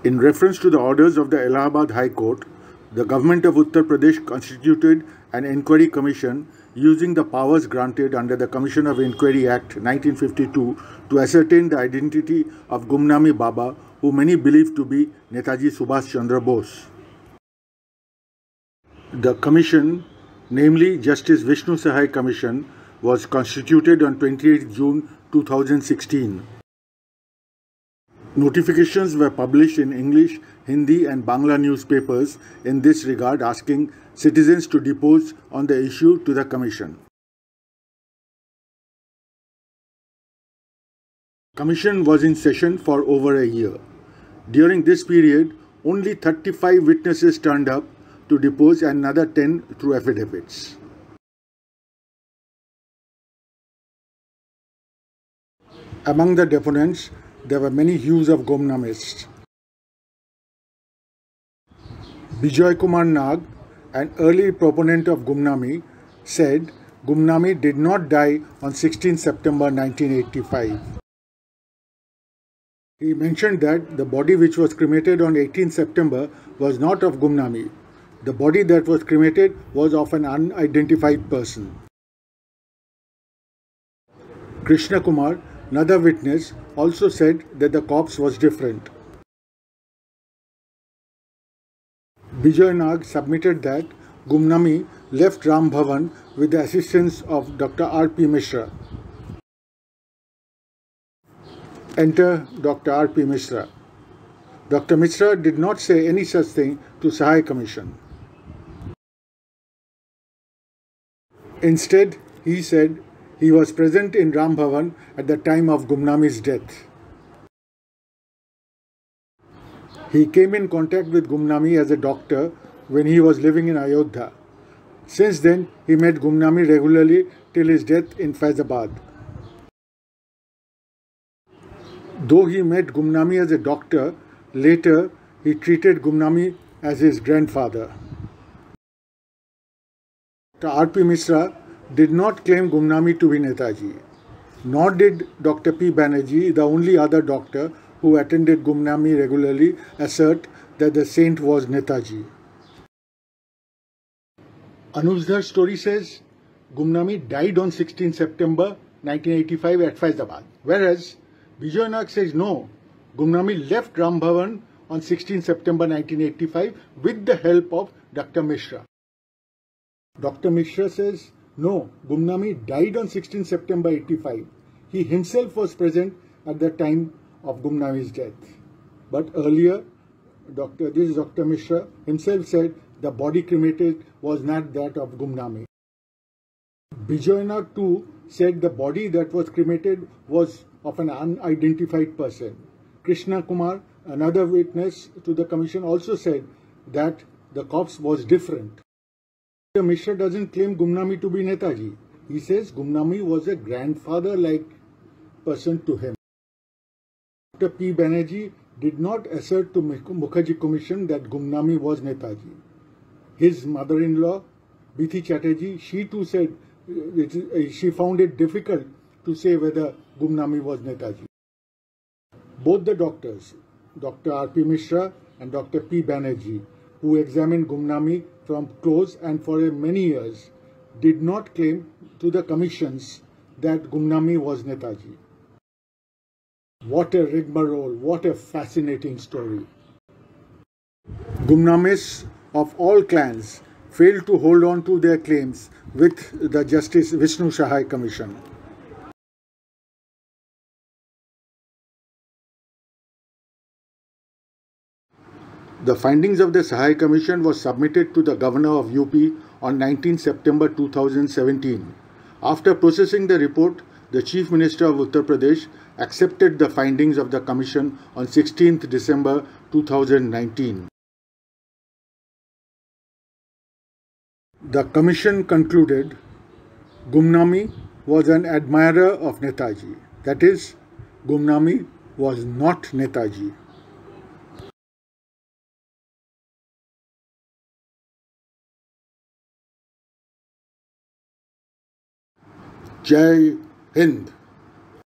In reference to the orders of the Allahabad High Court, the government of Uttar Pradesh constituted an inquiry commission using the powers granted under the Commission of Inquiry Act 1952 to ascertain the identity of Gumnami Baba, who many believe to be Netaji Subhash Chandra Bose. The commission, namely Justice Vishnu Sahai Commission, was constituted on 28 June 2016. Notifications were published in English, Hindi and Bangla newspapers in this regard, asking citizens to depose on the issue to the Commission. Commission was in session for over a year. During this period, only 35 witnesses turned up to depose and another 10 through affidavits. Among the deponents, there were many hues of Gumnamists. Bijoy Kumar Nag, an early proponent of Gumnami, said Gumnami did not die on 16 September 1985. He mentioned that the body which was cremated on 18 September was not of Gumnami. The body that was cremated was of an unidentified person. Krishna Kumar, another witness, also said that the corpse was different. Bijoy Nag submitted that Gumnami left Ram Bhavan with the assistance of Dr. R.P. Mishra. Enter Dr. R.P. Mishra. Dr. Mishra did not say any such thing to Sahai Commission. Instead, he said he was present in Ram Bhavan at the time of Gumnami's death. He came in contact with Gumnami as a doctor when he was living in Ayodhya. Since then, he met Gumnami regularly till his death in Faizabad. Though he met Gumnami as a doctor, later he treated Gumnami as his grandfather. Dr. R.P. Mishra did not claim Gumnami to be Netaji, nor did Dr. P. Banerjee, the only other doctor who attended Gumnami regularly, assert that the saint was Netaji. Anuj's story says Gumnami died on 16 September 1985 at Faizabad, whereas Bijoy Nag says no, Gumnami left Ram Bhavan on 16 September 1985 with the help of Dr. Mishra. Dr. Mishra says no, Gumnami died on 16 September 1985. He himself was present at the time of Gumnami's death. But earlier, Dr. Mishra himself said the body cremated was not that of Gumnami. Bijoy Nag too said the body that was cremated was of an unidentified person. Krishna Kumar, another witness to the commission, also said that the corpse was different. Dr. Mishra doesn't claim Gumnami to be Netaji. He says Gumnami was a grandfather-like person to him. Dr. P. Banerjee did not assert to Mukherjee Commission that Gumnami was Netaji. His mother-in-law, Bithi Chatterjee, she too said she found it difficult to say whether Gumnami was Netaji. Both the doctors, Dr. R.P. Mishra and Dr. P. Banerjee, who examined Gumnami from close and for many years, did not claim to the commissions that Gumnami was Netaji. What a rigmarole, what a fascinating story. Gumnamis of all clans failed to hold on to their claims with the Justice Vishnu Sahai Commission. The findings of the Sahai Commission was submitted to the Governor of UP on 19 September 2017. After processing the report, the Chief Minister of Uttar Pradesh accepted the findings of the Commission on 16 December 2019. The Commission concluded Gumnami was an admirer of Netaji. That is, Gumnami was not Netaji. Jai Hind.